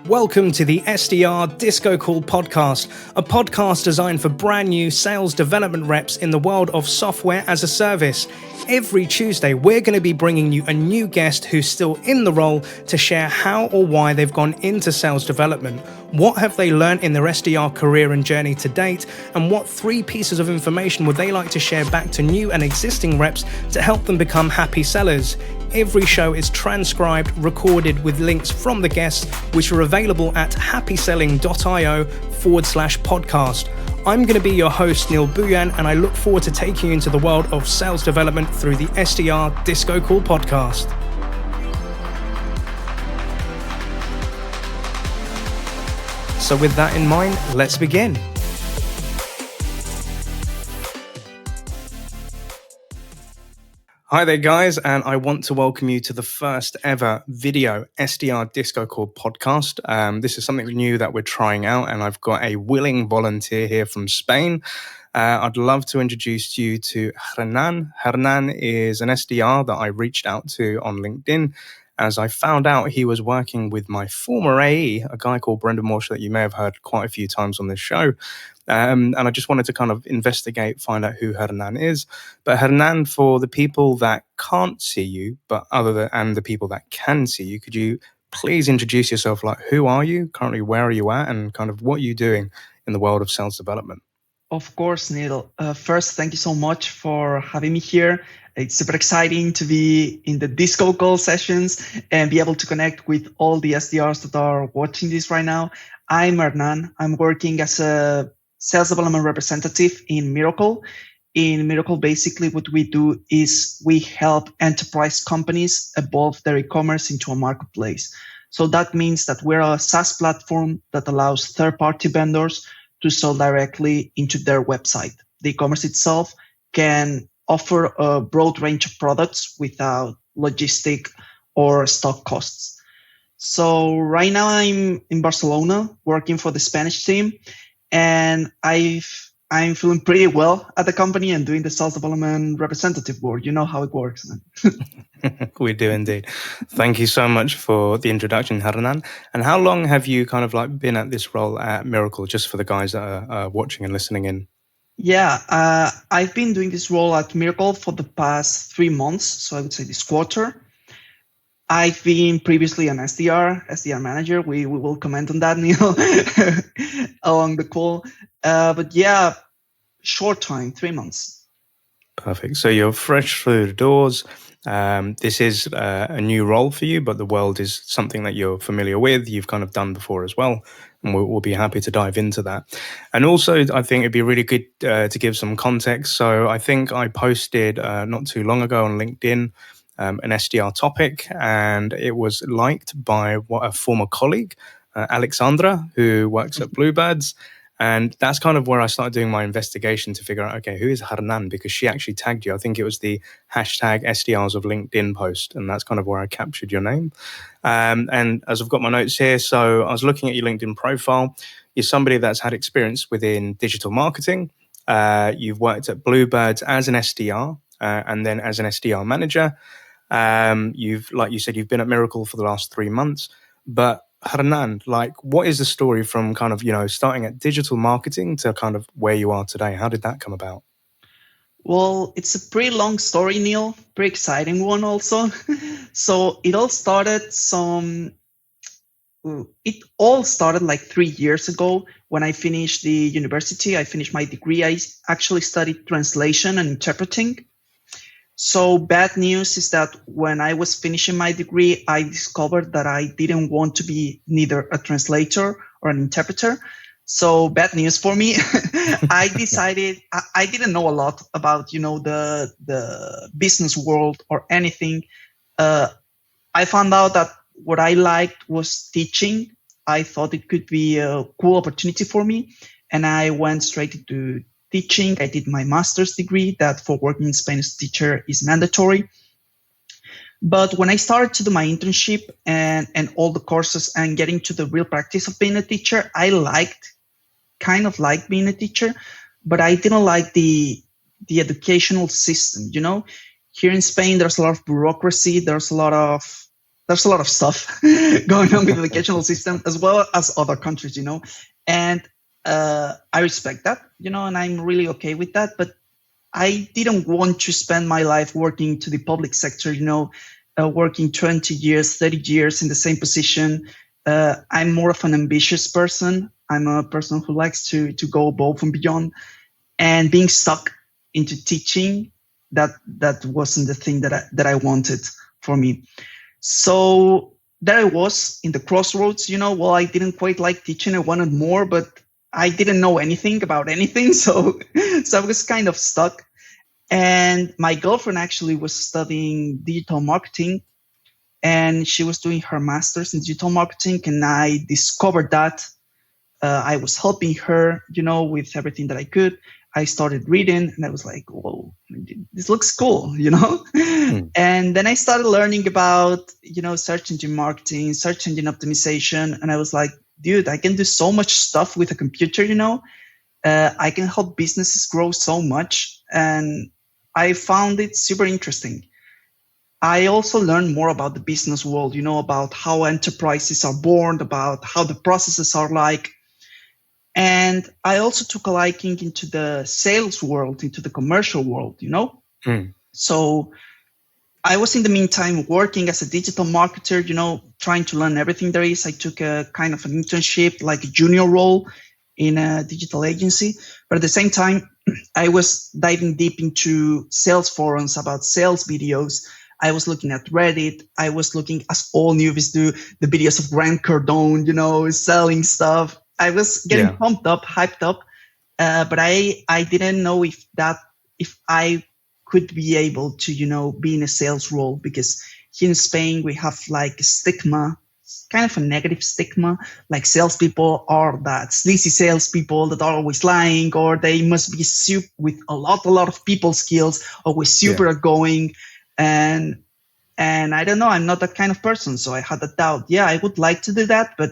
Welcome to the SDR DiscoCall podcast, a podcast designed for brand new sales development reps in the world of software as a service. Every Tuesday, we're going to be bringing you a new guest who's still in the role to share how or why they've gone into sales development. What have they learned in their SDR career and journey to date? And what 3 pieces of information would they like to share back to new and existing reps to help them become happy sellers? Every show is transcribed, recorded with links from the guests, which are available at happyselling.io/podcast. I'm going to be your host, Neil Buyan, and I look forward to taking you into the world of sales development through the SDR DiscoCall podcast. So with that in mind, let's begin. Hi there, guys, and I want to welcome you to the first ever video SDR DiscoCall podcast. This is something new that we're trying out, and I've got a willing volunteer here from Spain. I'd love to introduce you to Hernán. Hernán is an SDR that I reached out to on LinkedIn, as I found out he was working with my former AE, a guy called Brendan Walsh that you may have heard quite a few times on this show. And I just wanted to kind of investigate, find out who Hernán is. But Hernán, for the people that can't see you, and the people that can see you, could you please introduce yourself? Like, who are you currently? Where are you at? And kind of what are you doing in the world of sales development? Of course, Neil. First, thank you so much for having me here. It's super exciting to be in the DiscoCall sessions and be able to connect with all the SDRs that are watching this right now. I'm Hernán. I'm working as a sales development representative in Mirakl. In Mirakl, basically what we do is we help enterprise companies evolve their e-commerce into a marketplace. So that means that we're a SaaS platform that allows third-party vendors to sell directly into their website. The e-commerce itself can offer a broad range of products without logistic or stock costs. So right now I'm in Barcelona working for the Spanish team, and I'm feeling pretty well at the company and doing the sales development representative work. You know how it works, man. We do indeed. Thank you so much for the introduction, Hernán. And how long have you kind of like been at this role at Mirakl, just for the guys that are watching and listening in? Yeah, I've been doing this role at Mirakl for the past 3 months. So I would say this quarter. I've been previously an SDR manager. We will comment on that, Neil, along the call. But yeah, short time, 3 months. Perfect. So you're fresh through the doors. This is a new role for you, but the world is something that you're familiar with. You've kind of done before as well. And we'll be happy to dive into that. And also, I think it'd be really good to give some context. So I think I posted not too long ago on LinkedIn an SDR topic, and it was liked by a former colleague, Alexandra, who works at Bluebirds. And that's kind of where I started doing my investigation to figure out, okay, who is Hernán? Because she actually tagged you. I think it was the hashtag SDRs of LinkedIn post. And that's kind of where I captured your name. And as I've got my notes here, so I was looking at your LinkedIn profile. You're somebody that's had experience within digital marketing. You've worked at Bluebirds as an SDR and then as an SDR manager. Like you said, you've been at Mirakl for the last 3 months. But Hernán, like, what is the story from kind of, starting at digital marketing to kind of where you are today? How did that come about? Well, it's a pretty long story, Neil, pretty exciting one also. So it all started like 3 years ago when I finished the university. I finished my degree. I actually studied translation and interpreting. So bad news is that when I was finishing my degree, I discovered that I didn't want to be neither a translator or an interpreter. So bad news for me. I decided I didn't know a lot about, the business world or anything. I found out that what I liked was teaching. I thought it could be a cool opportunity for me. And I went straight into teaching. I did my master's degree that for working in Spain as a teacher is mandatory. But when I started to do my internship and all the courses and getting to the real practice of being a teacher, I kind of liked being a teacher, but I didn't like the educational system. Here in Spain, there's a lot of bureaucracy. There's a lot of there's a lot of stuff going on with the educational system as well as other countries, and I respect that, and I'm really okay with that. But I didn't want to spend my life working to the public sector, working 20 years, 30 years in the same position. I'm more of an ambitious person. I'm a person who likes to go above and beyond, and being stuck into teaching, that wasn't the thing that I wanted for me. So there I was in the crossroads, well, I didn't quite like teaching. I wanted more, but I didn't know anything about anything. So I was kind of stuck. And my girlfriend actually was studying digital marketing, and she was doing her master's in digital marketing. And I discovered that I was helping her, with everything that I could. I started reading, and I was like, whoa, this looks cool, And then I started learning about, search engine marketing, search engine optimization. And I was like, dude, I can do so much stuff with a computer, I can help businesses grow so much. And I found it super interesting. I also learned more about the business world, about how enterprises are born, about how the processes are like. And I also took a liking into the sales world, into the commercial world, So I was in the meantime working as a digital marketer, trying to learn everything there is. I took a kind of an internship, like a junior role in a digital agency. But at the same time, I was diving deep into sales forums about sales videos. I was looking at Reddit. I was looking, as all newbies do, the videos of Grant Cardone, selling stuff. I was getting pumped up, hyped up, but I didn't know if I could be able to, be in a sales role, because here in Spain, we have like a stigma, kind of a negative stigma, like salespeople are that sleazy salespeople that are always lying, or they must be with a lot of people skills, or with super outgoing. And I don't know, I'm not that kind of person. So I had a doubt. Yeah, I would like to do that, but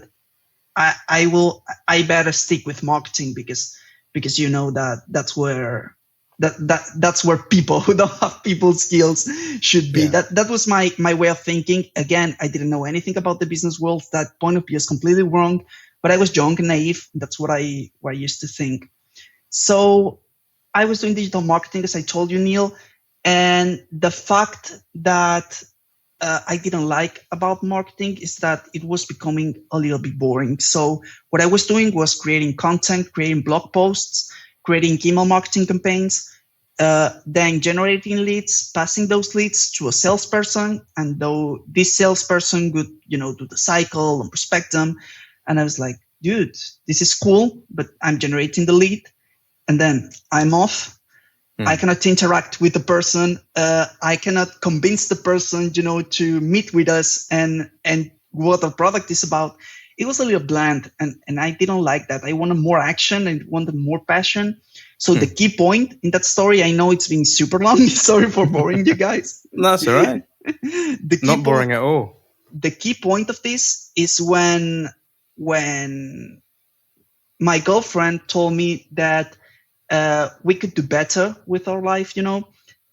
I better stick with marketing, because that's where that's where people who don't have people skills should be. That was my way of thinking. Again, I didn't know anything about the business world. That point of view is completely wrong, but I was young and naive. That's what I used to think. So I was doing digital marketing, as I told you, Neil, and the fact that I didn't like about marketing is that it was becoming a little bit boring. So what I was doing was creating content, creating blog posts, creating email marketing campaigns, then generating leads, passing those leads to a salesperson. And though this salesperson would, do the cycle and prospect them. And I was like, dude, this is cool, but I'm generating the lead and then I'm off. I cannot interact with the person. I cannot convince the person, to meet with us and what the product is about. It was a little bland, and I didn't like that. I wanted more action and wanted more passion. So the key point in that story, I know it's been super long. Sorry for boring you guys. That's all right. Not boring at all. The key point of this is when my girlfriend told me that we could do better with our life,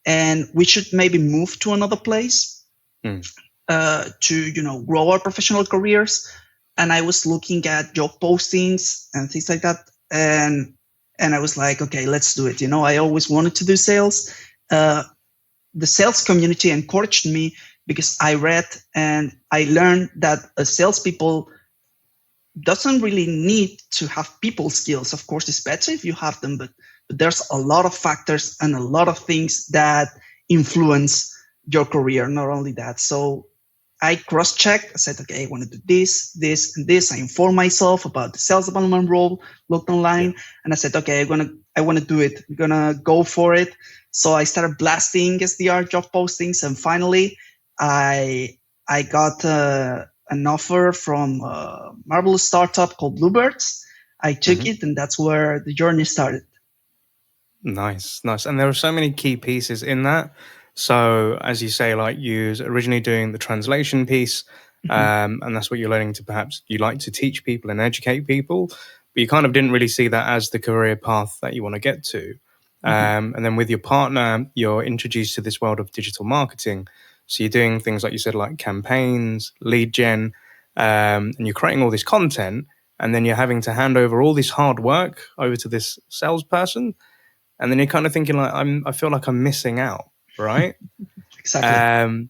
and we should maybe move to another place to, grow our professional careers. And I was looking at job postings and things like that. And I was like, okay, let's do it. I always wanted to do sales. The sales community encouraged me, because I read and I learned that salespeople doesn't really need to have people skills. Of course, it's better if you have them, but there's a lot of factors and a lot of things that influence your career. Not only that. So I cross-checked. I said, okay, I want to do this, this, and this. I informed myself about the sales development role, looked online, and I said, okay, I want to do it. I'm gonna go for it. So I started blasting SDR job postings, and finally, I got an offer from a marvelous startup called Bluebirds. I took it, and that's where the journey started. Nice. And there are so many key pieces in that. So as you say, like you was originally doing the translation piece, and that's what you're learning to, perhaps you like to teach people and educate people, but you kind of didn't really see that as the career path that you want to get to. And then with your partner, you're introduced to this world of digital marketing. So you're doing things like you said, like campaigns, lead gen, and you're creating all this content, and then you're having to hand over all this hard work over to this salesperson, and then you're kind of thinking like, I feel like I'm missing out, right? Exactly.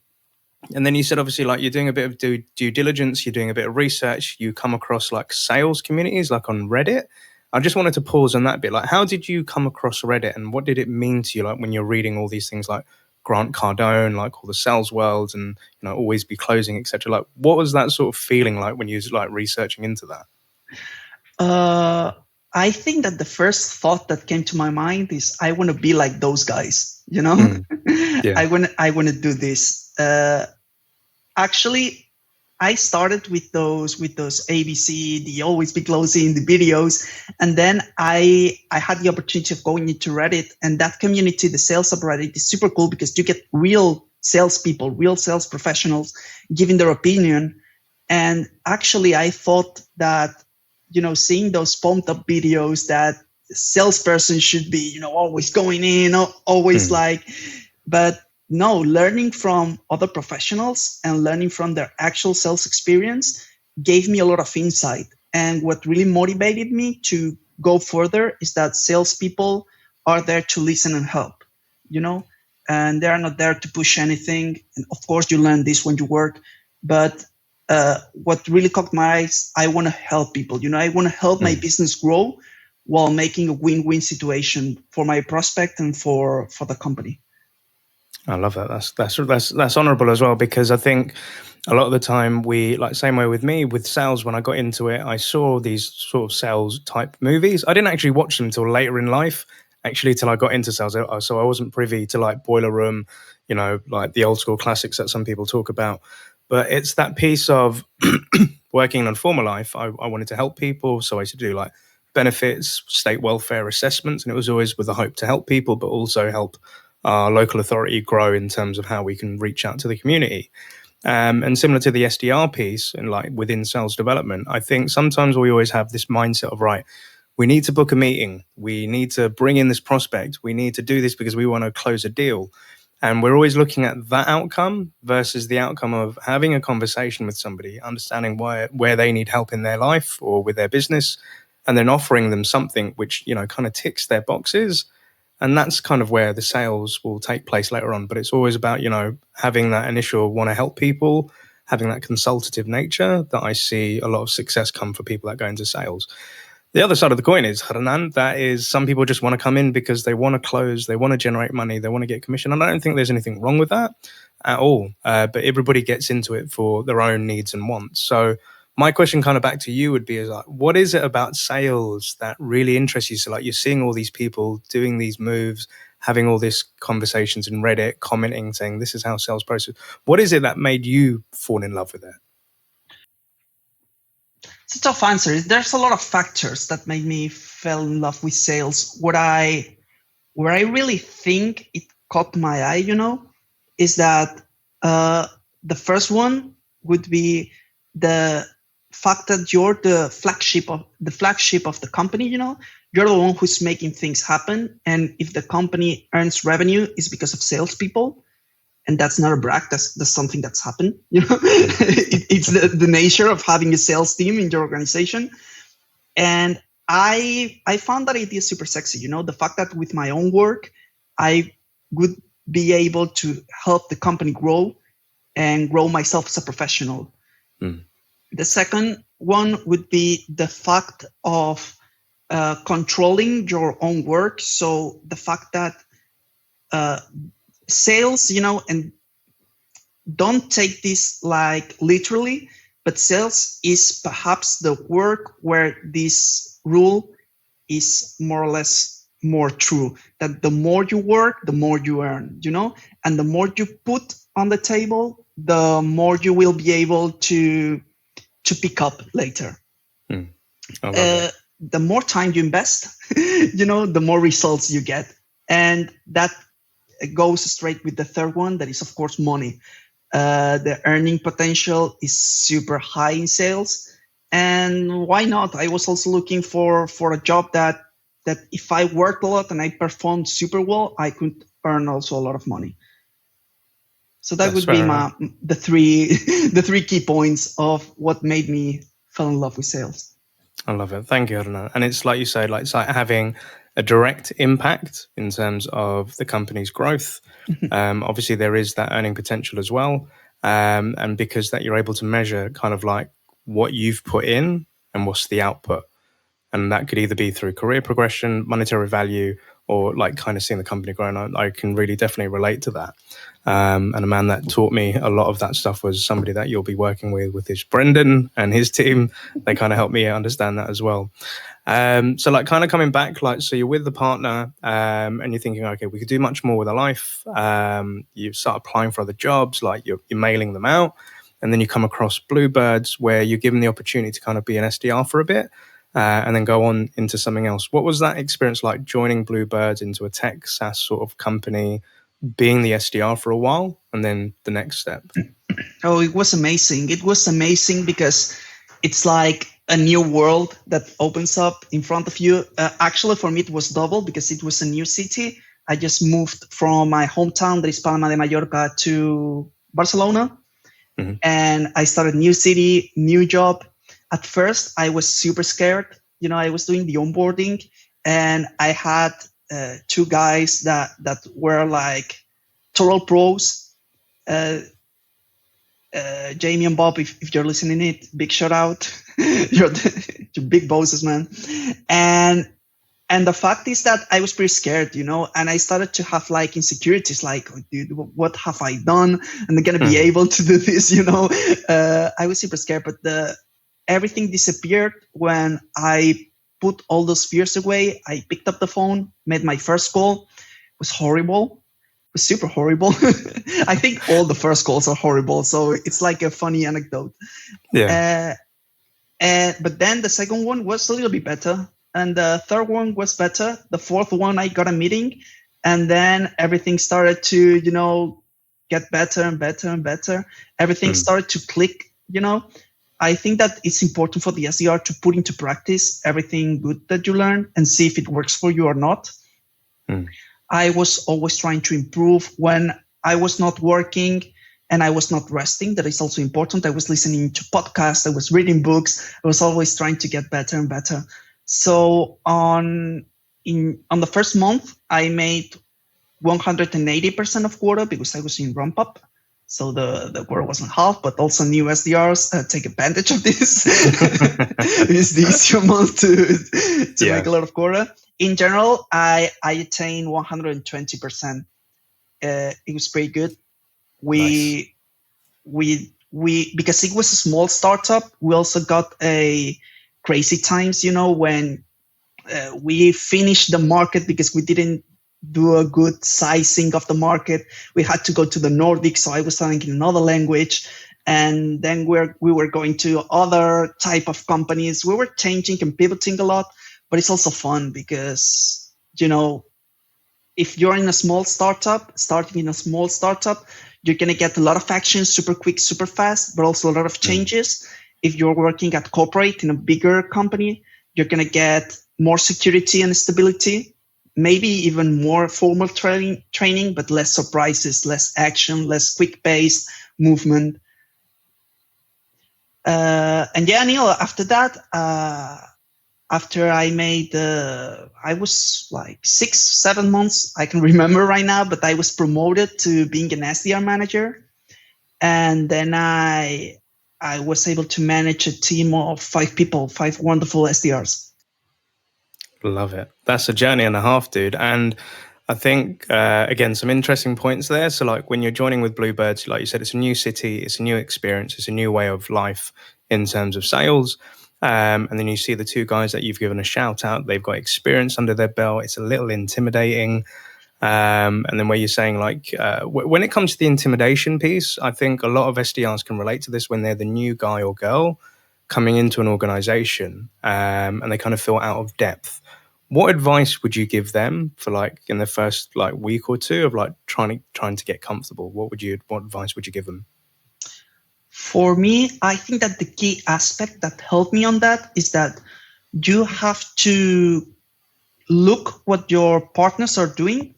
And then you said, obviously, like you're doing a bit of due diligence, you're doing a bit of research, you come across like sales communities, like on Reddit. I just wanted to pause on that bit. Like, how did you come across Reddit, and what did it mean to you? Like when you're reading all these things, like Grant Cardone, like all the sales worlds, and always be closing, etc. Like, what was that sort of feeling like when you was like researching into that? I think that the first thought that came to my mind is I want to be like those guys. Yeah. I want to do this. Actually, I started with those ABC, the always be closing, the videos, and then I had the opportunity of going into Reddit, and that community, the sales subreddit, is super cool because you get real salespeople, real sales professionals giving their opinion. And actually, I thought that seeing those pumped up videos that the salesperson should be always going in, always but no, learning from other professionals and learning from their actual sales experience gave me a lot of insight. And what really motivated me to go further is that salespeople are there to listen and help, and they are not there to push anything. And of course, you learn this when you work. But what really caught my eyes, I want to help people. I want to help my business grow while making a win-win situation for my prospect and for the company. I love that. That's honorable as well, because I think a lot of the time same way with me with sales. When I got into it, I saw these sort of sales type movies. I didn't actually watch them till later in life, actually, till I got into sales. So I wasn't privy to like Boiler Room, like the old school classics that some people talk about. But it's that piece of working in former life. I wanted to help people, so I used to do like benefits, state welfare assessments, and it was always with the hope to help people, but also help our local authority grow in terms of how we can reach out to the community. And similar to the SDR piece and like within sales development, I think sometimes we always have this mindset of, right, we need to book a meeting. We need to bring in this prospect. We need to do this because we want to close a deal. And we're always looking at that outcome versus the outcome of having a conversation with somebody, understanding where they need help in their life or with their business, and then offering them something which, kind of ticks their boxes. And that's kind of where the sales will take place later on. But it's always about, having that initial want to help people, having that consultative nature that I see a lot of success come for people that go into sales. The other side of the coin is, Hernán, that is some people just want to come in because they want to close, they want to generate money, they want to get commission. And I don't think there's anything wrong with that at all. But everybody gets into it for their own needs and wants. So my question kind of back to you would be is like, what is it about sales that really interests you? So like you're seeing all these people doing these moves, having all these conversations in Reddit, commenting, saying this is how sales process. What is it that made you fall in love with it? It's a tough answer. There's a lot of factors that made me fall in love with sales. Where I really think it caught my eye, is that the first one would be the fact that you're the flagship of the company. You're the one who's making things happen, and if the company earns revenue, it's because of salespeople. And that's not a brag. That's something that's happened. It's the nature of having a sales team in your organization. And I found that idea super sexy. The fact that with my own work, I would be able to help the company grow and grow myself as a professional. The second one would be the fact of controlling your own work. So the fact that sales, and don't take this like literally, but sales is perhaps the work where this rule is more or less more true, that the more you work, the more you earn, and the more you put on the table, the more you will be able to pick up later. The more time you invest, the more results you get. And that goes straight with the third one, that is, of course, money. The earning potential is super high in sales. And why not? I was also looking for a job that if I worked a lot and I performed super well, I could earn also a lot of money. So that would be the three key points of what made me fall in love with sales. I love it. Thank you, Hernán. And it's like you say, like it's like having a direct impact in terms of the company's growth. Obviously, there is that earning potential as well, and because that you're able to measure kind of like what you've put in and what's the output. And that could either be through career progression, monetary value, or like kind of seeing the company grow. And I can really definitely relate to that. And a man that taught me a lot of that stuff was somebody that you'll be working with is Brendan and his team. They kind of helped me understand that as well. So like kind of coming back, like, so you're with the partner and you're thinking, okay, we could do much more with our life. You start applying for other jobs, like you're mailing them out. And then you come across Bluebirds where you're given the opportunity to kind of be an SDR for a bit. And then go on into something else. What was that experience like, joining Bluebirds into a tech SaaS sort of company, being the SDR for a while, and then the next step? Oh, it was amazing. It was amazing because it's like a new world that opens up in front of you. Actually, for me, it was double because it was a new city. I just moved from my hometown, that is Palma de Mallorca, to Barcelona. Mm-hmm. And I started new city, new job. At first, I was super scared. I was doing the onboarding, and I had two guys that were like total pros. Jamie and Bob, if you're listening, it big shout out. you're big bosses, man. And the fact is that I was pretty scared, and I started to have like insecurities, like, oh, dude, what have I done? Am I gonna be able to do this? I was super scared, but everything disappeared when I put all those fears away. I picked up the phone, made my first call. It was horrible. It was super horrible. I think all the first calls are horrible, so it's like a funny anecdote. Yeah. But then the second one was a little bit better, and the third one was better. The fourth one, I got a meeting, and then everything started to, get better and better and better. Everything started to click, I think that it's important for the SDR to put into practice everything good that you learn and see if it works for you or not. I was always trying to improve when I was not working and I was not resting. That is also important. I was listening to podcasts. I was reading books. I was always trying to get better and better. So on the first month, I made 180% of quota because I was in ramp up. So the quota wasn't half, but also new SDRs take advantage of this. It's the easier month to make a lot of quota. In general, I attained 120%. It was pretty good. We because it was a small startup, we also got a crazy times, when we finished the market because we didn't do a good sizing of the market. We had to go to the Nordics, so I was selling in another language. And then we were going to other type of companies. We were changing and pivoting a lot, but it's also fun because, if you're in a small startup, starting in a small startup, you're going to get a lot of action super quick, super fast, but also a lot of changes. If you're working at corporate in a bigger company, you're going to get more security and stability. Maybe even more formal training, but less surprises, less action, less quick-paced movement. And yeah, Neil, after that, after I made, I was like 6-7 months, I can remember right now, but I was promoted to being an SDR manager. And then I was able to manage a team of 5 people, 5 wonderful SDRs. Love it. That's a journey and a half, dude. And I think, again, some interesting points there. So like when you're joining with Bluebirds, like you said, it's a new city, it's a new experience, it's a new way of life in terms of sales. And then you see the 2 guys that you've given a shout out, they've got experience under their belt. It's a little intimidating. And then where you're saying like, when it comes to the intimidation piece, I think a lot of SDRs can relate to this when they're the new guy or girl coming into an organization and they kind of feel out of depth. What advice would you give them for like in the first like week or 2 of like trying to get comfortable? What advice would you give them? For me, I think that the key aspect that helped me on that is that you have to look what your partners are doing,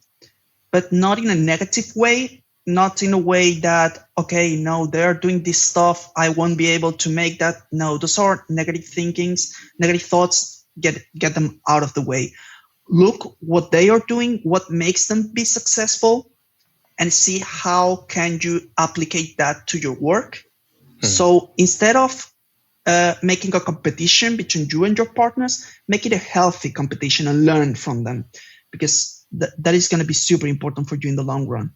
but not in a negative way. not in a way that, okay, no, they're doing this stuff, I won't be able to make that. No, those are negative thinkings, negative thoughts. Get them out of the way. Look what they are doing, what makes them be successful, and see how can you applicate that to your work. So instead of making a competition between you and your partners, make it a healthy competition and learn from them, because that is going to be super important for you in the long run.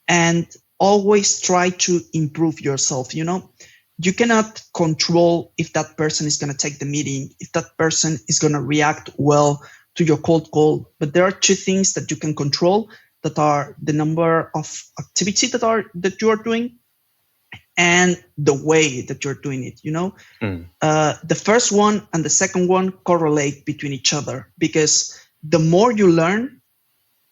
And always try to improve yourself. You cannot control if that person is going to take the meeting, if that person is going to react well to your cold call. But there are two things that you can control, that are the number of activity that you are doing, and the way that you're doing it. The first one and the second one correlate between each other, because the more you learn,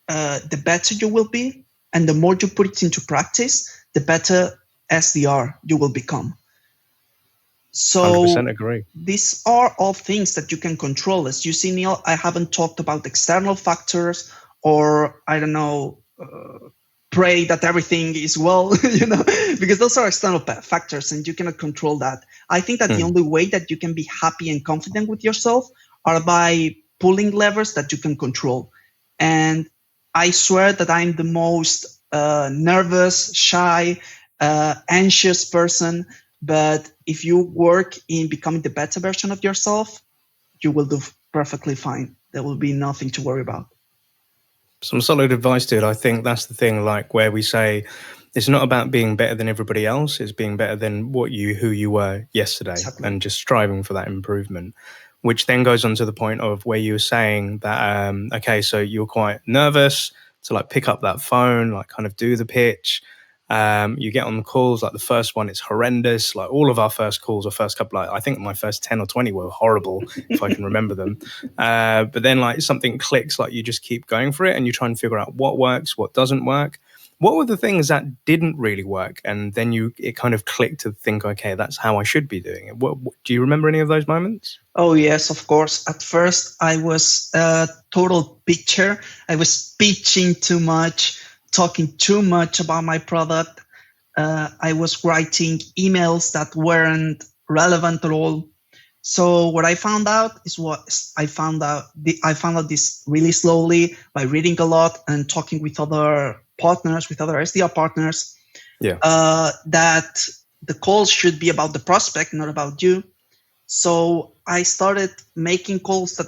the better you will be, and the more you put it into practice, the better SDR you will become. So 100% agree. These are all things that you can control. As you see, Neil, I haven't talked about external factors, or I don't know, pray that everything is well, because those are external factors and you cannot control that. I think that the only way that you can be happy and confident with yourself are by pulling levers that you can control. And I swear that I'm the most nervous, shy, anxious person. But if you work in becoming the better version of yourself, you will do perfectly fine. There will be nothing to worry about. Some solid advice, dude. I think that's the thing, like where we say it's not about being better than everybody else. It's being better than who you were yesterday. Exactly. And just striving for that improvement, which then goes on to the point of where you were saying that, okay, so you're quite nervous to like pick up that phone, like kind of do the pitch. You get on the calls, like the first one, it's horrendous. Like all of our first calls or first couple, I think my first 10 or 20 were horrible, if I can remember them. But then like something clicks, like you just keep going for it and you try and figure out what works, what doesn't work. What were the things that didn't really work? And then it kind of clicked to think, okay, that's how I should be doing it. Do you remember any of those moments? Oh, yes, of course. At first, I was a total pitcher. I was pitching too much, talking too much about my product. I was writing emails that weren't relevant at all. So what I found out is I found out this really slowly by reading a lot and talking with other partners, with other SDR partners. Yeah. That the calls should be about the prospect, not about you. So I started making calls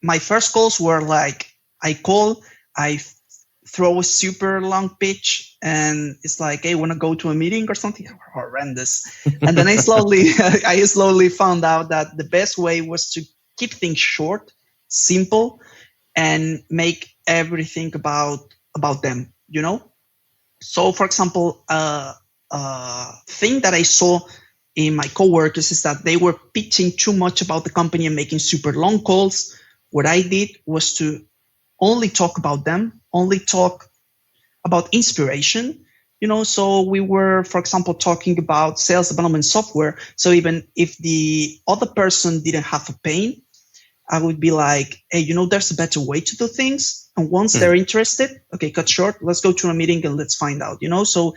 my first calls were like, I call, I throw a super long pitch, and it's like, hey, want to go to a meeting or something? Horrendous. And then I slowly found out that the best way was to keep things short, simple, and make everything about them, So for example, thing that I saw in my coworkers is that they were pitching too much about the company and making super long calls. What I did was to only talk about them, only talk about inspiration, so we were, for example, talking about sales development software. So even if the other person didn't have a pain, I would be like, hey, there's a better way to do things. And once they're interested, okay, cut short, let's go to a meeting and let's find out, so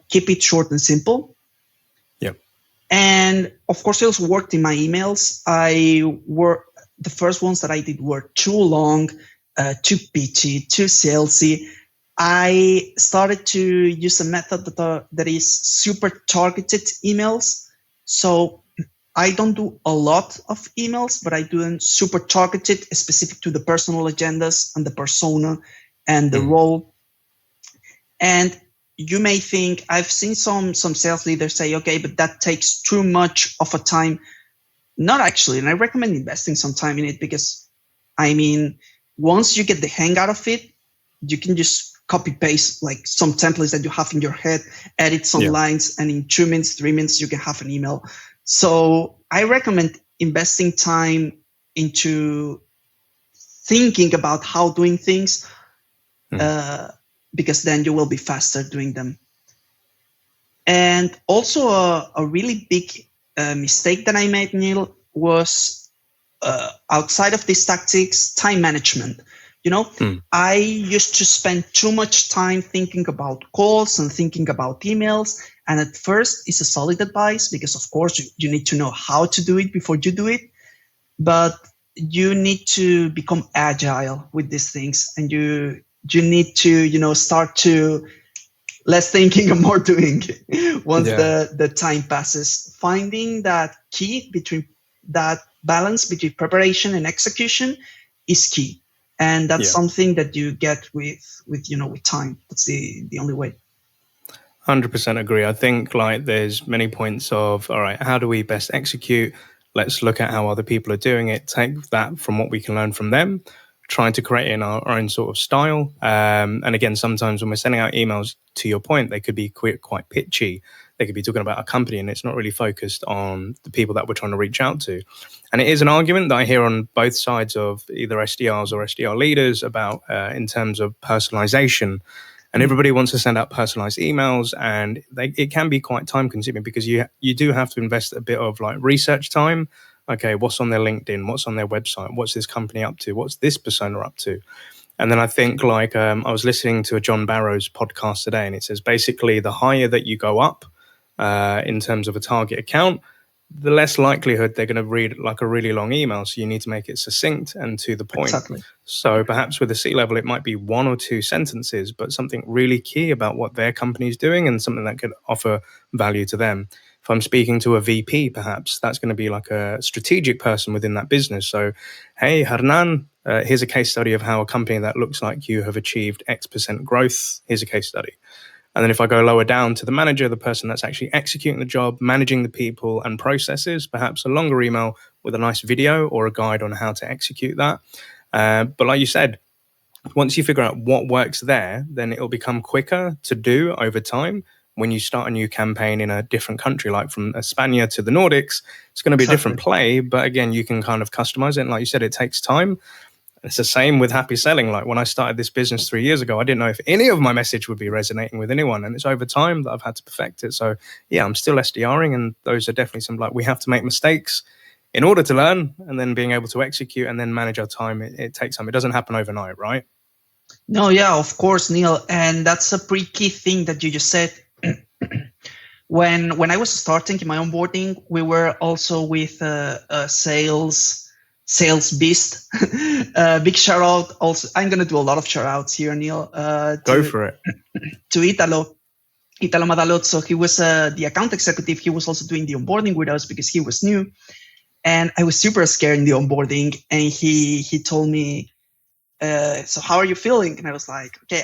keep it short and simple. Yep. And of course, it also worked in my emails. The first ones that I did were too long, too pitchy, too salesy. I started to use a method that is super targeted emails. So I don't do a lot of emails, but I do them super targeted, specific to the personal agendas and the persona and the role. And you may think, I've seen some sales leaders say, okay, but that takes too much of a time. Not actually. And I recommend investing some time in it, because once you get the hang out of it, you can just copy paste like some templates that you have in your head, edit some lines, and in 2 minutes, 3 minutes, you can have an email. So I recommend investing time into thinking about how doing things, because then you will be faster doing them. And also a really big mistake that I made, Neil, was outside of these tactics, time management. I used to spend too much time thinking about calls and thinking about emails. And at first, it's a solid advice because, of course, you need to know how to do it before you do it. But you need to become agile with these things, and you need to, start to less thinking and more doing once the time passes. Finding that key between that balance between preparation and execution is key. And that's something that you get with time. That's the only way. 100% agree. I think like there's many points of, all right, how do we best execute? Let's look at how other people are doing it. Take that from what we can learn from them, trying to create in our own sort of style. And again, sometimes when we're sending out emails, to your point, they could be quite pitchy. They could be talking about a company and it's not really focused on the people that we're trying to reach out to. And it is an argument that I hear on both sides of either SDRs or SDR leaders about in terms of personalization. And everybody wants to send out personalized emails, and it can be quite time consuming because you do have to invest a bit of like research time. Okay, what's on their LinkedIn? What's on their website? What's this company up to? What's this persona up to? And then I think like I was listening to a John Barrow's podcast today, and it says basically the higher that you go up in terms of a target account, the less likelihood they're going to read like a really long email. So you need to make it succinct and to the point. Exactly. So perhaps with a C-level, it might be 1 or 2 sentences, but something really key about what their company is doing and something that could offer value to them. If I'm speaking to a VP, perhaps that's going to be like a strategic person within that business. So, hey, Hernán, here's a case study of how a company that looks like you have achieved X% growth. Here's a case study. And then if I go lower down to the manager, the person that's actually executing the job, managing the people and processes, perhaps a longer email with a nice video or a guide on how to execute that. But like you said, once you figure out what works there, then it'll become quicker to do over time. When you start a new campaign in a different country, like from España to the Nordics, it's going to be a different play. But again, you can kind of customize it. And like you said, it takes time. It's the same with happy selling. Like when I started this business 3 years ago, I didn't know if any of my message would be resonating with anyone. And it's over time that I've had to perfect it. So yeah, I'm still SDRing. And those are definitely some like we have to make mistakes in order to learn, and then being able to execute and then manage our time. It takes time. It doesn't happen overnight, right? No, yeah, of course, Neil. And that's a pretty key thing that you just said. When I was starting in my onboarding, we were also with a sales beast. Big shout out. Also, I'm going to do a lot of shout outs here, Neil. Go for it. To Italo Madalot. So he was the account executive. He was also doing the onboarding with us because he was new. And I was super scared in the onboarding. And he told me, so how are you feeling? And I was like, okay,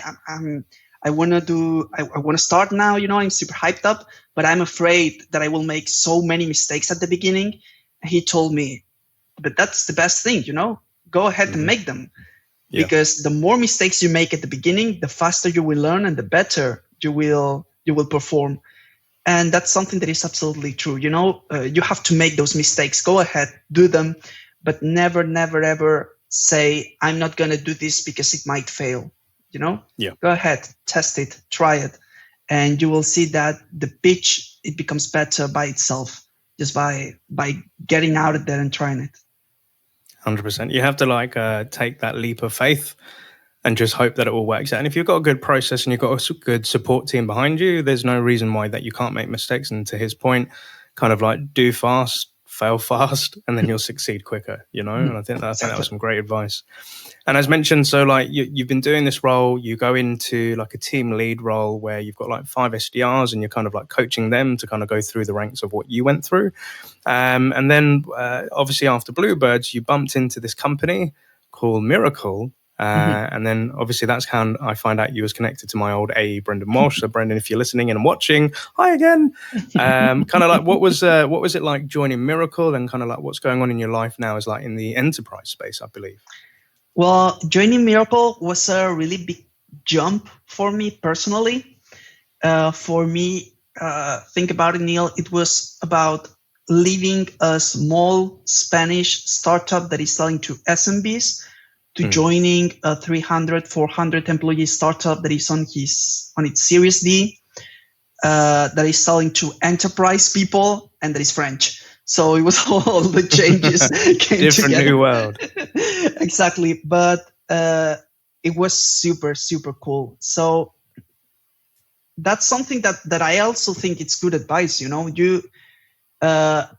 I want to start now. I'm super hyped up, but I'm afraid that I will make so many mistakes at the beginning. And he told me, but that's the best thing, go ahead and make them, because the more mistakes you make at the beginning, the faster you will learn and the better you will perform. And that's something that is absolutely true. You have to make those mistakes. Go ahead, do them, but never, ever say, I'm not going to do this because it might fail. Go ahead, test it, try it. And you will see that the pitch, it becomes better by itself, just by getting out there and trying it. 100%. You have to take that leap of faith and just hope that it all works out. And if you've got a good process and you've got a good support team behind you, there's no reason why that you can't make mistakes. And to his point, kind of like do fast, fail fast, and then you'll succeed quicker, And I think that was some great advice. And as mentioned, so like you've been doing this role, you go into like a team lead role where you've got like 5 SDRs and you're kind of like coaching them to kind of go through the ranks of what you went through. And then obviously after Bluebirds, you bumped into this company called Mirakl. And then obviously that's how I find out you was connected to my old AE, Brendan Walsh. So Brendan, if you're listening and watching, hi again. Kind of like what was it like joining Mirakl, and kind of like what's going on in your life now is like in the enterprise space, I believe. Well, joining Mirakl was a really big jump for me personally. For me, think about it, Neil. It was about leaving a small Spanish startup that is selling to SMBs to joining a 300, 400 employee startup that is on its Series D, that is selling to enterprise people, and that is French. So it was all the changes came different together. New world. Exactly. But it was super, super cool. So that's something that I also think it's good advice.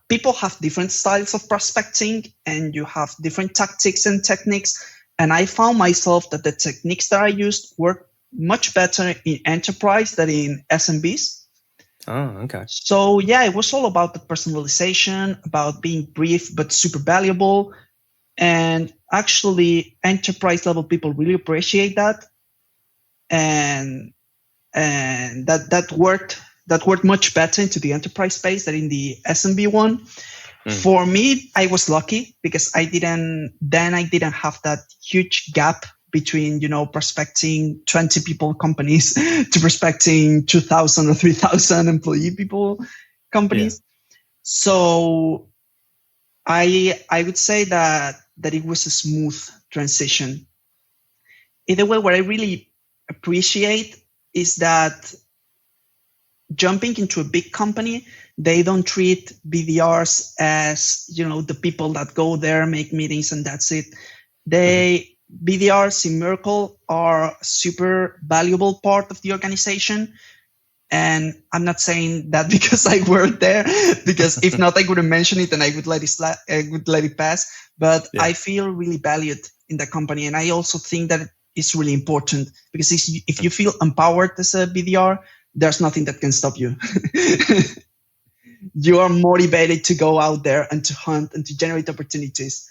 People have different styles of prospecting, and you have different tactics and techniques. And I found myself that the techniques that I used work much better in enterprise than in SMBs. Oh, okay. So yeah, it was all about the personalization, about being brief but super valuable. And actually, enterprise level people really appreciate that. And that worked much better into the enterprise space than in the SMB one. For me, I was lucky because I didn't have that huge gap between prospecting 20 people companies to prospecting 2,000 or 3,000 employee people companies. Yeah. So I would say that it was a smooth transition. Either way, what I really appreciate is that jumping into a big company, they don't treat BDRs as, the people that go there, make meetings, and that's it. BDRs in Mirakl are a super valuable part of the organization. And I'm not saying that because I worked there, because if not, I wouldn't mention it and I would let it pass. But yeah. I feel really valued in the company. And I also think that it's really important, because if you feel empowered as a BDR, there's nothing that can stop you. You are motivated to go out there and to hunt and to generate opportunities.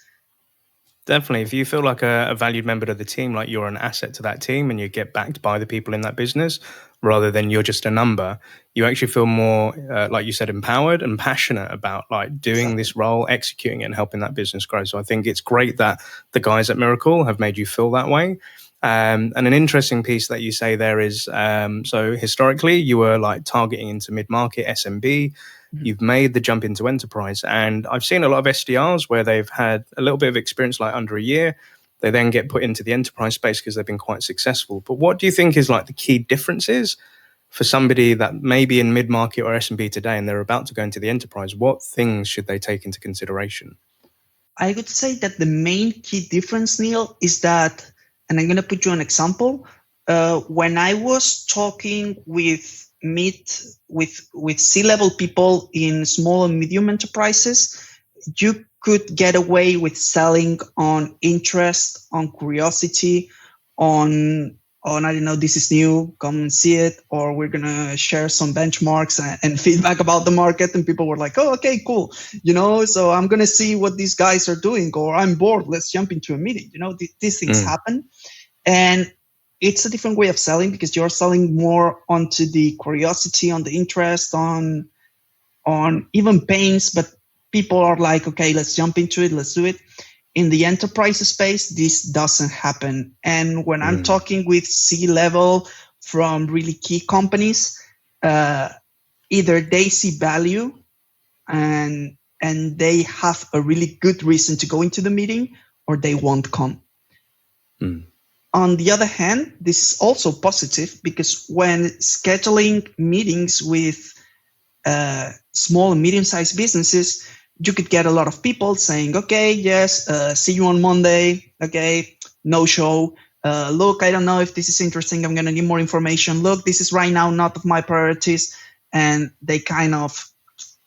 Definitely. If you feel like a valued member of the team, like you're an asset to that team and you get backed by the people in that business, rather than you're just a number, you actually feel more, like you said, empowered and passionate about like doing this role, executing it and helping that business grow. So I think it's great that the guys at Mirakl have made you feel that way. And an interesting piece that you say there is, so historically you were like targeting into mid-market SMB. You've made the jump into enterprise, and I've seen a lot of SDRs where they've had a little bit of experience, like under a year. They then get put into the enterprise space because they've been quite successful. But what do you think is like the key differences for somebody that may be in mid-market or SMB today and they're about to go into the enterprise? What things should they take into consideration? I would say that the main key difference, Neil, is that, and I'm going to put you an example. When I was talking with C-level people in small and medium enterprises, you could get away with selling on interest, on curiosity, on I don't know, this is new, come and see it, or we're going to share some benchmarks and feedback about the market. And people were like, oh, okay, cool. So I'm going to see what these guys are doing, or I'm bored, let's jump into a meeting. These things happen. And it's a different way of selling, because you're selling more onto the curiosity, on the interest, on even pains, but people are like, okay, let's jump into it, let's do it. In the enterprise space, this doesn't happen. And when I'm talking with C-level from really key companies, either they see value and they have a really good reason to go into the meeting, or they won't come. On the other hand, this is also positive, because when scheduling meetings with small and medium-sized businesses, you could get a lot of people saying, okay, yes, see you on Monday. Okay, no show. Look, I don't know if this is interesting. I'm going to need more information. Look, this is right now not of my priorities. And they kind of,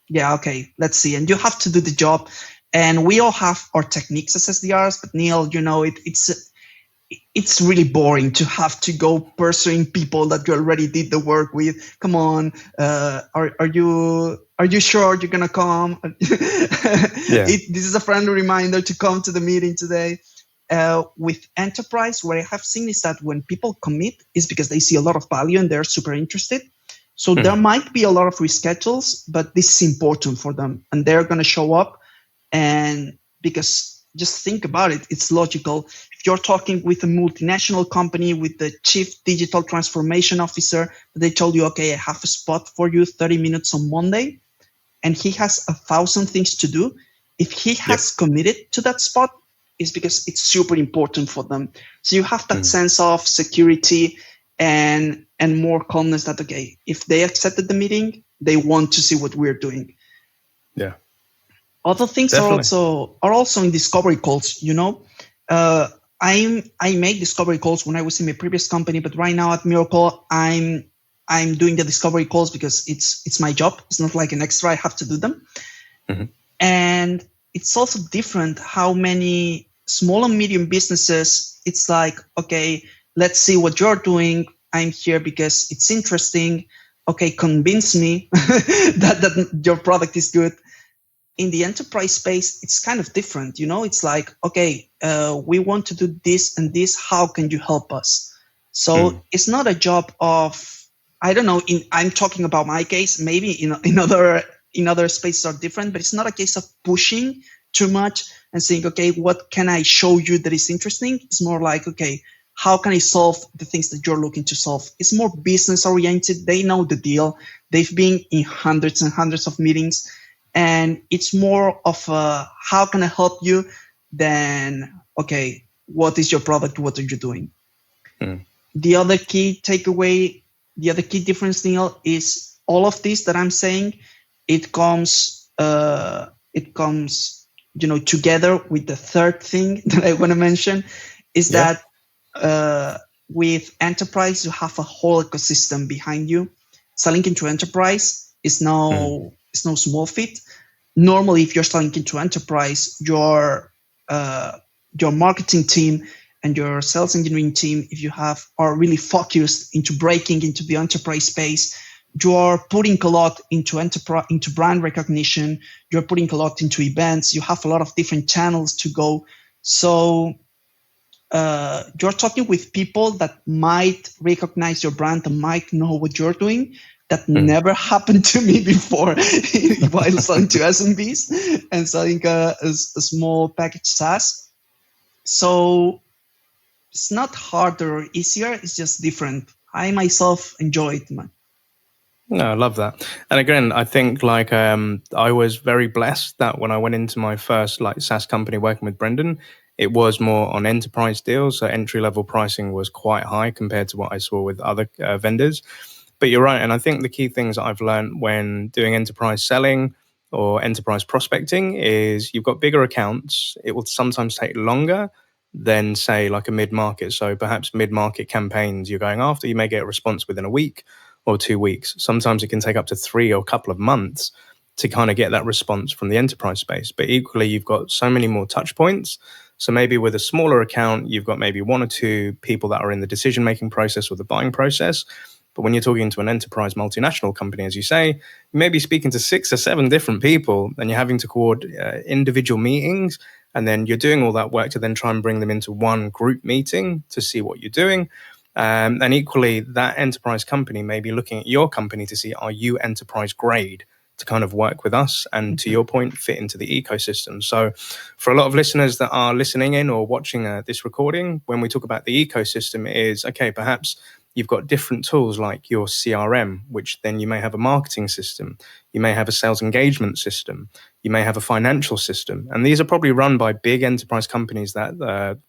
yeah, okay, let's see. And you have to do the job. And we all have our techniques as SDRs, but Neil, it's really boring to have to go pursuing people that you already did the work with. Come on, are you sure you're gonna come? Yeah. This is a friendly reminder to come to the meeting today. With enterprise, what I have seen is that when people commit, is because they see a lot of value and they're super interested. So there might be a lot of reschedules, but this is important for them, and they're gonna show up. And because just think about it, it's logical. If you're talking with a multinational company, with the chief digital transformation officer, they told you, okay, I have a spot for you, 30 minutes on Monday, and he has 1,000 things to do. If he has committed to that spot, it's because it's super important for them. So you have that sense of security and more calmness that, okay, if they accepted the meeting, they want to see what we're doing. Yeah. Other things are also in discovery calls. I make discovery calls when I was in my previous company, but right now at Mirakl, I'm doing the discovery calls because it's my job. It's not like an extra. I have to do them. Mm-hmm. And it's also different how many small and medium businesses, it's like, okay, let's see what you're doing. I'm here because it's interesting. Okay, convince me that your product is good. In the enterprise space, it's kind of different. It's like, okay, we want to do this and this. How can you help us? So it's not a job of, I don't know. I'm talking about my case. Maybe in other spaces are different, but it's not a case of pushing too much and saying, okay, what can I show you that is interesting? It's more like, okay, how can I solve the things that you're looking to solve? It's more business oriented. They know the deal. They've been in hundreds and hundreds of meetings. And it's more of a, how can I help you than, okay, what is your product? What are you doing? The other key takeaway, the other key difference, Neil, is all of this that I'm saying, it comes together with the third thing that I want to mention is that with enterprise, you have a whole ecosystem behind you. Selling into enterprise is no small feat. Normally, if you're selling into enterprise, your marketing team and your sales engineering team, if you are really focused into breaking into the enterprise space, you are putting a lot into into brand recognition. You're putting a lot into events. You have a lot of different channels to go. So you're talking with people that might recognize your brand and might know what you're doing. That never happened to me before while selling to SMBs and selling a small package SaaS. So it's not harder or easier. It's just different. I myself enjoy it, man. No, I love that. And again, I think I was very blessed that when I went into my first SaaS company working with Brendan, it was more on enterprise deals. So entry level pricing was quite high compared to what I saw with other vendors. But you're right. And I think the key things that I've learned when doing enterprise selling or enterprise prospecting is you've got bigger accounts. It will sometimes take longer than, say, like a mid-market. So perhaps mid-market campaigns you're going after, you may get a response within a week or 2 weeks. Sometimes it can take up to 3 or a couple of months to kind of get that response from the enterprise space. But equally, you've got so many more touch points. So maybe with a smaller account, you've got maybe 1 or 2 people that are in the decision-making process or the buying process. But when you're talking to an enterprise multinational company, as you say, you may be speaking to 6 or 7 different people and you're having to coordinate individual meetings. And then you're doing all that work to then try and bring them into one group meeting to see what you're doing. And equally, that enterprise company may be looking at your company to see, are you enterprise grade to kind of work with us and, to your point, fit into the ecosystem. So for a lot of listeners that are listening in or watching this recording, when we talk about the ecosystem, it is, okay, perhaps you've got different tools like your CRM, which then you may have a marketing system. You may have a sales engagement system. You may have a financial system. And these are probably run by big enterprise companies that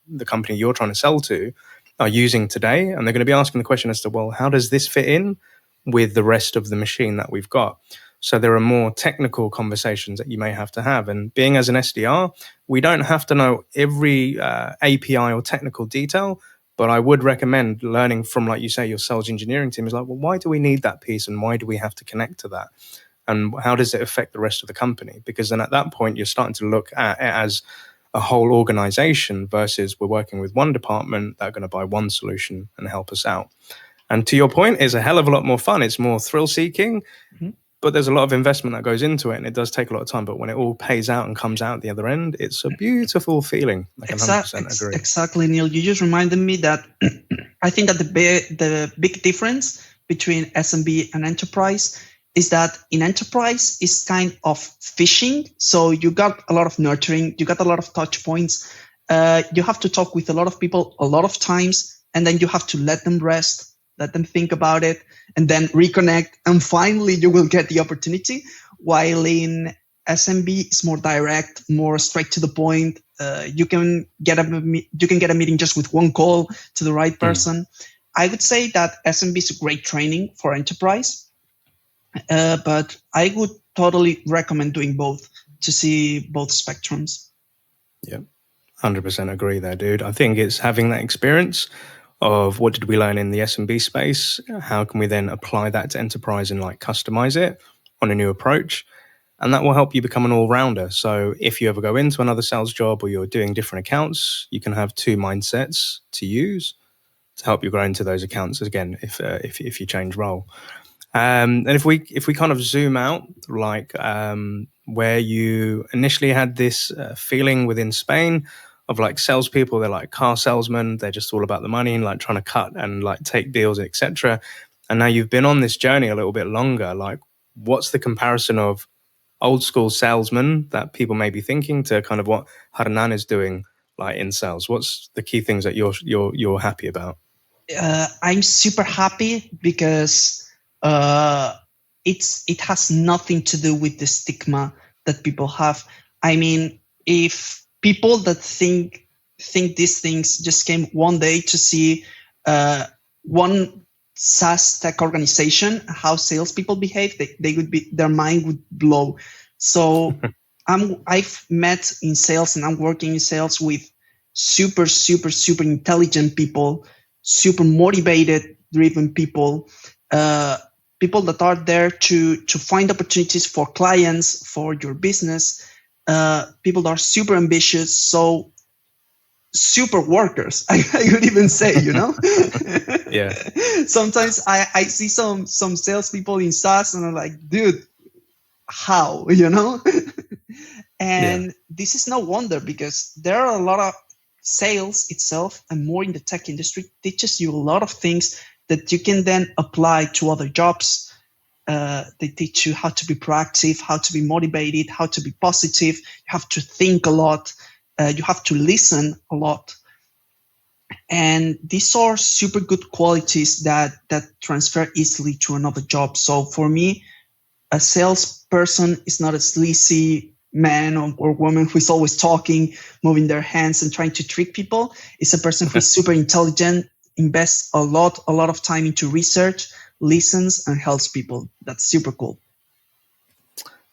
the company you're trying to sell to are using today. And they're going to be asking the question as to, well, how does this fit in with the rest of the machine that we've got? So there are more technical conversations that you may have to have. And being as an SDR, we don't have to know every API or technical detail, but I would recommend learning from, like you say, your sales engineering team is like, well, why do we need that piece and why do we have to connect to that? And how does it affect the rest of the company? Because then at that point, you're starting to look at it as a whole organization versus we're working with one department that are going to buy one solution and help us out. And to your point, it's a hell of a lot more fun. It's more thrill-seeking, but there's a lot of investment that goes into it, and it does take a lot of time. But when it all pays out and comes out the other end, it's a beautiful feeling. I can 100% agree. Exactly, Neil. You just reminded me that I think that the big difference between SMB and enterprise is that in enterprise is kind of fishing. So you got a lot of nurturing, you got a lot of touch points. You have to talk with a lot of people a lot of times, and then you have to let them rest, let them think about it, and then reconnect. And finally, you will get the opportunity. While in SMB, it's more direct, more straight to the point. You can get a meeting just with one call to the right person. I would say that SMB is a great training for enterprise. But I would totally recommend doing both to see both spectrums. Yeah. 100% agree there, dude. I think it's having that experience of what did we learn in the S&B space? How can we then apply that to enterprise and like customize it on a new approach? And that will help you become an all-rounder. So if you ever go into another sales job or you're doing different accounts, you can have two mindsets to use to help you grow into those accounts again if you change role. And if we kind of zoom out, like where you initially had this feeling within Spain of like salespeople, they're like car salesmen, they're just all about the money and like trying to cut and like take deals, etc. And now you've been on this journey a little bit longer. Like, what's the comparison of old school salesman that people may be thinking to kind of what Hernán is doing, like in sales? What's the key things that you're happy about? I'm super happy because it has nothing to do with the stigma that people have. I mean, if people that think these things just came one day to see one SaaS tech organization, how salespeople behave, they would be, their mind would blow. So I've met in sales and I'm working in sales with super intelligent people, super motivated, driven people, people that are there to find opportunities for clients, for your business, people that are super ambitious, so super workers, I would even say, you know? Yeah. Sometimes I see some salespeople in SaaS and I'm like, dude, how, you know? And this is no wonder because there are a lot of sales itself and more in the tech industry teaches you a lot of things that you can then apply to other jobs. They teach you how to be proactive, how to be motivated, how to be positive. You have to think a lot. You have to listen a lot. And these are super good qualities that transfer easily to another job. So for me, a salesperson is not a sleazy man or woman who is always talking, moving their hands and trying to trick people. It's a person who is super intelligent, invests a lot of time into research, listens and helps people. That's super cool.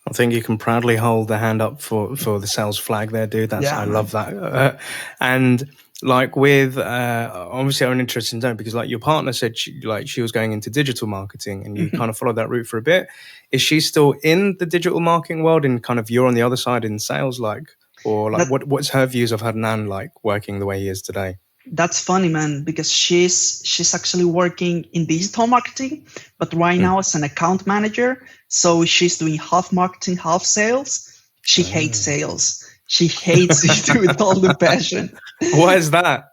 I think you can proudly hold the hand up for the sales flag there, dude. I love that. And like with obviously I'm interested in that because like your partner said she was going into digital marketing and you kind of followed that route for a bit. Is she still in the digital marketing world and kind of you're on the other side in sales, like, or like what's her views of Hernán like working the way he is today? That's funny, man, because she's actually working in digital marketing, but right now as an account manager. So she's doing half marketing, half sales. She hates sales. She hates it with all the passion. Why is that?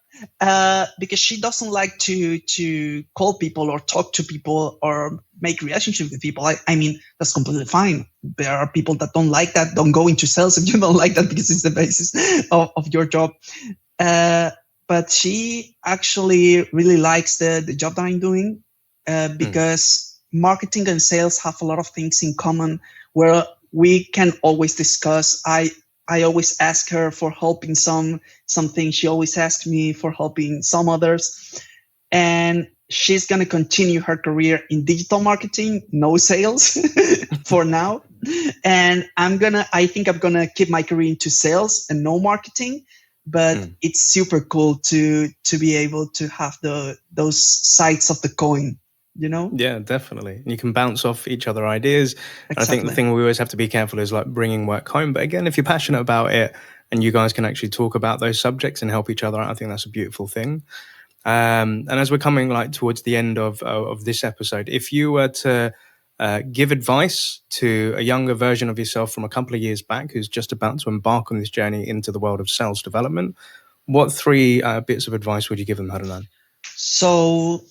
Because she doesn't like to call people or talk to people or make relationships with people. I mean, that's completely fine. There are people that don't like that. Don't go into sales if you don't like that because it's the basis of your job. But she actually really likes the job that I'm doing because marketing and sales have a lot of things in common where we can always discuss. I always ask her for help in something. She always asks me for help in some others. And she's going to continue her career in digital marketing, no sales for now. And I think I'm going to keep my career into sales and no marketing. But it's super cool to be able to have those sides of the coin, you know? Yeah, definitely. You can bounce off each other ideas. Exactly. And I think the thing we always have to be careful is like bringing work home. But again, if you're passionate about it and you guys can actually talk about those subjects and help each other out, I think that's a beautiful thing. And as we're coming like towards the end of this episode, if you were to give advice to a younger version of yourself from a couple of years back who's just about to embark on this journey into the world of sales development, what three bits of advice would you give them, Hernán? So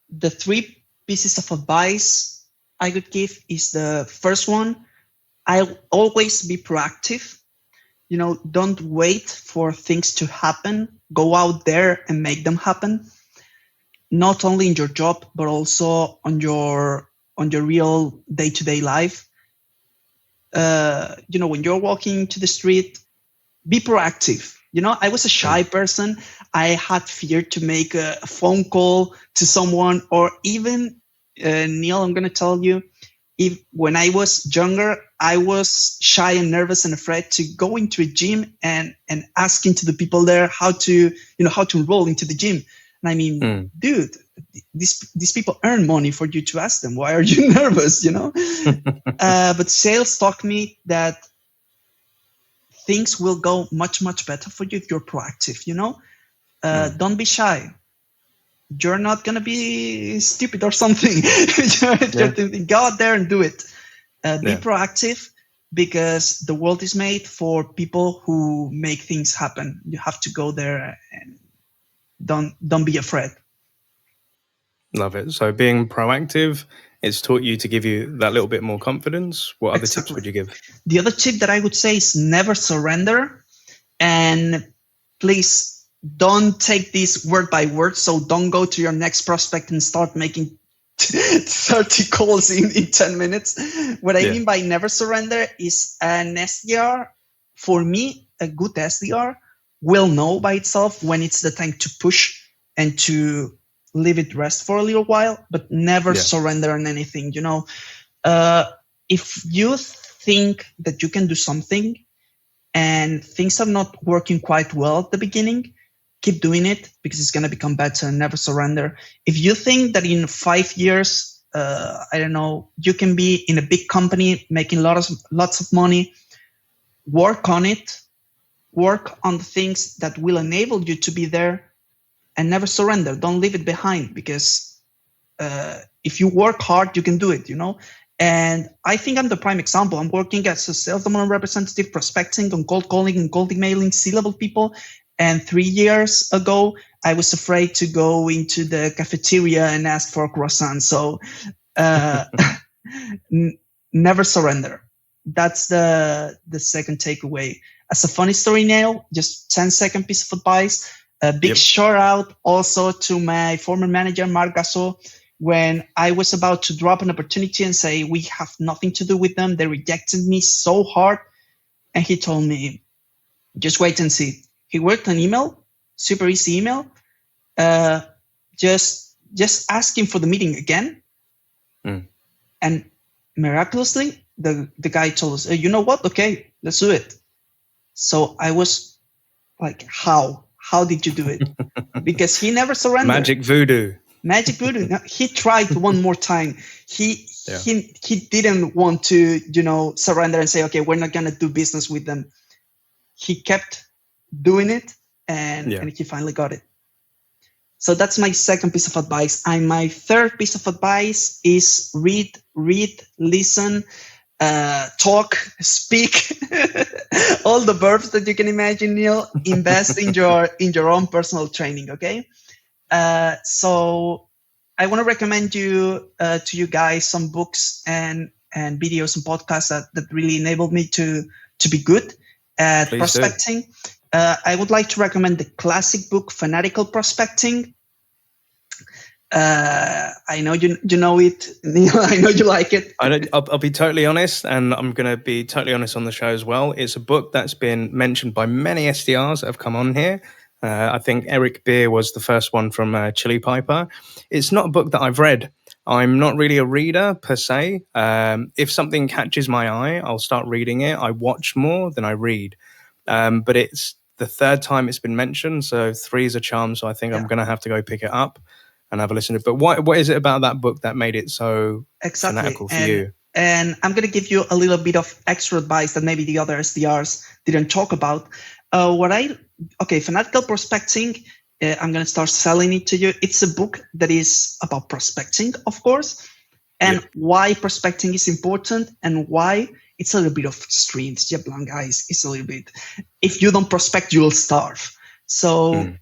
the three pieces of advice I would give is the first one, I'll always be proactive. You know, don't wait for things to happen. Go out there and make them happen. Not only in your job, but also on your real day-to-day life. You know, when you're walking to the street, be proactive. You know, I was a shy person. I had fear to make a phone call to someone or even, Neil, I'm going to tell you, when I was younger, I was shy and nervous and afraid to go into a gym and asking to the people there how to enroll into the gym. And I mean, dude, these people earn money for you to ask them. Why are you nervous? But sales taught me that things will go much, much better for you if you're proactive. Don't be shy. You're not going to be stupid or something. Go out there and do it. Be proactive, because the world is made for people who make things happen. You have to go there and don't be afraid. Love it. So being proactive, it's taught you to give you that little bit more confidence. What other tips would you give? The other tip that I would say is never surrender. And please don't take this word by word. So don't go to your next prospect and start making 30 calls in 10 minutes. What I mean by never surrender is an SDR, for me, a good SDR will know by itself when it's the time to push and to leave it rest for a little while, but never surrender on anything. If you think that you can do something and things are not working quite well at the beginning, keep doing it, because it's going to become better, and never surrender. If you think that in 5 years, you can be in a big company making lots of money, work on it, work on the things that will enable you to be there, and never surrender. Don't leave it behind, because if you work hard, you can do it, And I think I'm the prime example. I'm working as a sales development representative, prospecting on cold calling and cold emailing C-level people. And 3 years ago, I was afraid to go into the cafeteria and ask for a croissant. So never surrender. That's the second takeaway. As a funny story now, just 10-second piece of advice. A big shout out also to my former manager, Mark Gasso. When I was about to drop an opportunity and say, we have nothing to do with them, they rejected me so hard. And he told me, just wait and see. He worked an email, super easy email. Just ask him for the meeting again. And miraculously, the guy told us, you know what? Okay, let's do it. So I was like, how? How did you do it? Because he never surrendered. Magic voodoo. No, he tried one more time. He didn't want to, surrender and say, okay, we're not going to do business with them. He kept doing it, and he finally got it. So that's my second piece of advice. And my third piece of advice is read, listen, talk, speak, all the verbs that you can imagine, Neil. Invest in your own personal training. Okay. So I want to recommend to you guys some books and videos and podcasts that really enabled me to be good at prospecting. I would like to recommend the classic book, Fanatical Prospecting. I know you know it, Neil. I know you like it. I'll be totally honest, and I'm going to be totally honest on the show as well. It's a book that's been mentioned by many SDRs that have come on here. I think Eric Beer was the first one from Chili Piper. It's not a book that I've read. I'm not really a reader per se. If something catches my eye, I'll start reading it. I watch more than I read. But it's the third time it's been mentioned, so 3 is a charm. So I think I'm going to have to go pick it up and have a listen to it. But what is it about that book that made it so fanatical for you? And I'm going to give you a little bit of extra advice that maybe the other SDRs didn't talk about. Fanatical Prospecting, I'm going to start selling it to you. It's a book that is about prospecting, of course, and why prospecting is important and why it's a little bit of extreme. Blanc guys, it's a little bit. If you don't prospect, you will starve. So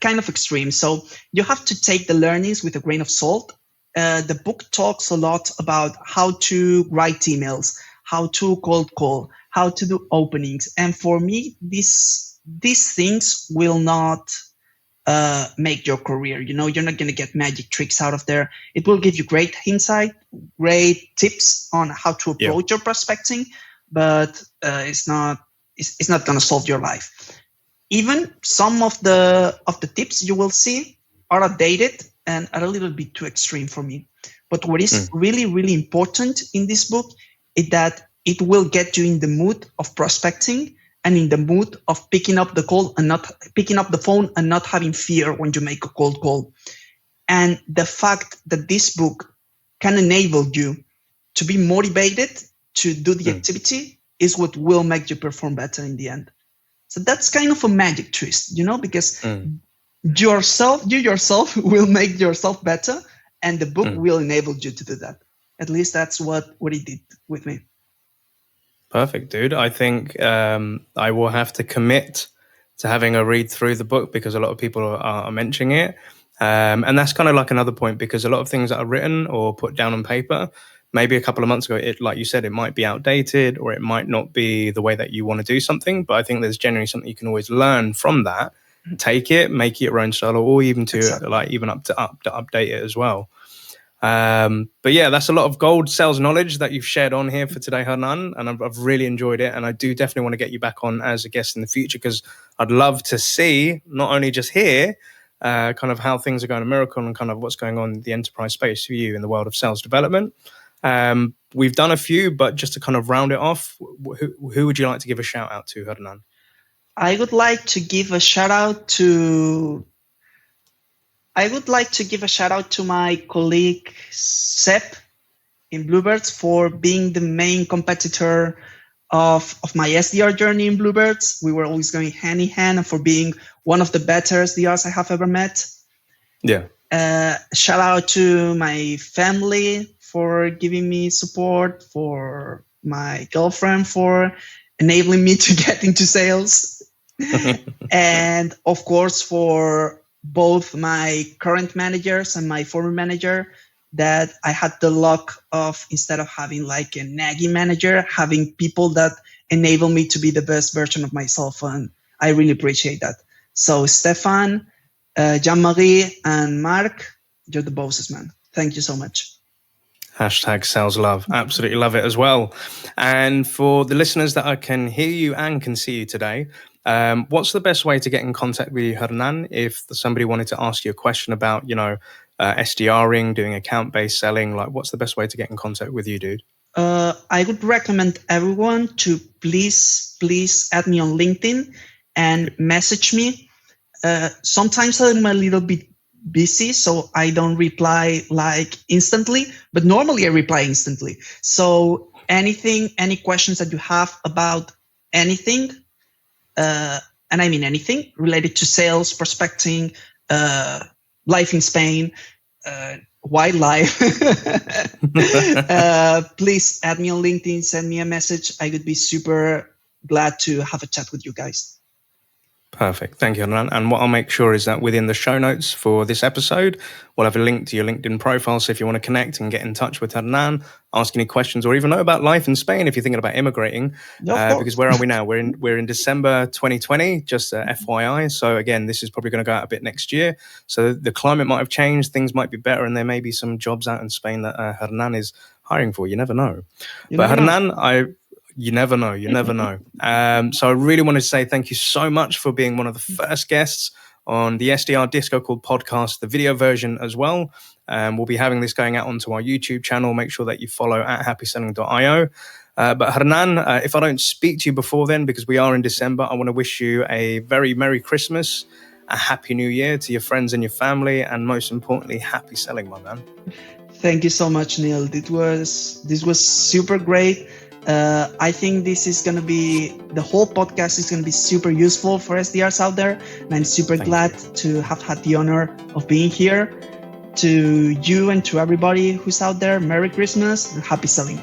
kind of extreme. So you have to take the learnings with a grain of salt. The book talks a lot about how to write emails, how to cold call, how to do openings. And for me, these things will not make your career. You're not going to get magic tricks out of there. It will give you great insight, great tips on how to approach your prospecting, but it's not going to solve your life. Even some of the tips you will see are outdated. and are a little bit too extreme for me. But what is really, really important in this book is that it will get you in the mood of prospecting and in the mood of picking up the call and not picking up the phone and not having fear when you make a cold call. And the fact that this book can enable you to be motivated to do the activity is what will make you perform better in the end. So that's kind of a magic twist, because you yourself will make yourself better, and the book will enable you to do that. At least that's what it did with me. Perfect, dude. I think I will have to commit to having a read through the book because a lot of people are mentioning it. And that's kind of like another point, because a lot of things that are written or put down on paper, maybe a couple of months ago, like you said, it might be outdated or it might not be the way that you want to do something. But I think there's generally something you can always learn from that, take it, make it your own style, or even to update it as well. But yeah, that's a lot of gold sales knowledge that you've shared on here for today, Hernán, and I've really enjoyed it. And I do definitely want to get you back on as a guest in the future, because I'd love to see, not only just hear kind of how things are going at Mirakl and kind of what's going on in the enterprise space for you in the world of sales development. We've done a few, but just to kind of round it off, who would you like to give a shout out to, Hernán? I would like to give a shout out to my colleague Sep in Bluebirds for being the main competitor of my SDR journey in Bluebirds. We were always going hand in hand, and for being one of the better SDRs I have ever met. Yeah. Shout out to my family for giving me support, for my girlfriend for enabling me to get into sales, and of course for both my current managers and my former manager, that I had the luck of, instead of having like a nagging manager, having people that enable me to be the best version of myself. And I really appreciate that. So Stefan, Jean-Marie, and Mark, you're the bosses, man. Thank you so much. Hashtag sales love. Absolutely love it as well. And for the listeners that I can hear you and can see you today, what's the best way to get in contact with you, Hernán, if somebody wanted to ask you a question about, SDRing, doing account-based selling? Like, what's the best way to get in contact with you, dude? I would recommend everyone to please add me on LinkedIn and message me. Sometimes I'm a little bit busy, so I don't reply like instantly, but normally I reply instantly. So any questions that you have about anything, and I mean anything related to sales, prospecting, life in Spain, wildlife, please add me on LinkedIn, send me a message. I would be super glad to have a chat with you guys. Perfect. Thank you, Hernán. And what I'll make sure is that within the show notes for this episode, we'll have a link to your LinkedIn profile. So if you want to connect and get in touch with Hernán, ask any questions, or even know about life in Spain if you're thinking about immigrating, because where are we now? We're in December 2020, just FYI. So again, this is probably going to go out a bit next year. So the climate might have changed, things might be better, and there may be some jobs out in Spain that Hernán is hiring for. You never know. Hernán, you never know. So I really wanted to say thank you so much for being one of the first guests on the SDR DiscoCall podcast, the video version as well. We'll be having this going out onto our YouTube channel. Make sure that you follow at happyselling.io. But Hernán, if I don't speak to you before then, because we are in December, I want to wish you a very Merry Christmas, a Happy New Year to your friends and your family, and most importantly, happy selling, my man. Thank you so much, Neil. This was super great. I think this is going to be, the whole podcast is going to be super useful for SDRs out there. And I'm super glad to have had the honor of being here. To you and to everybody who's out there, Merry Christmas and happy selling.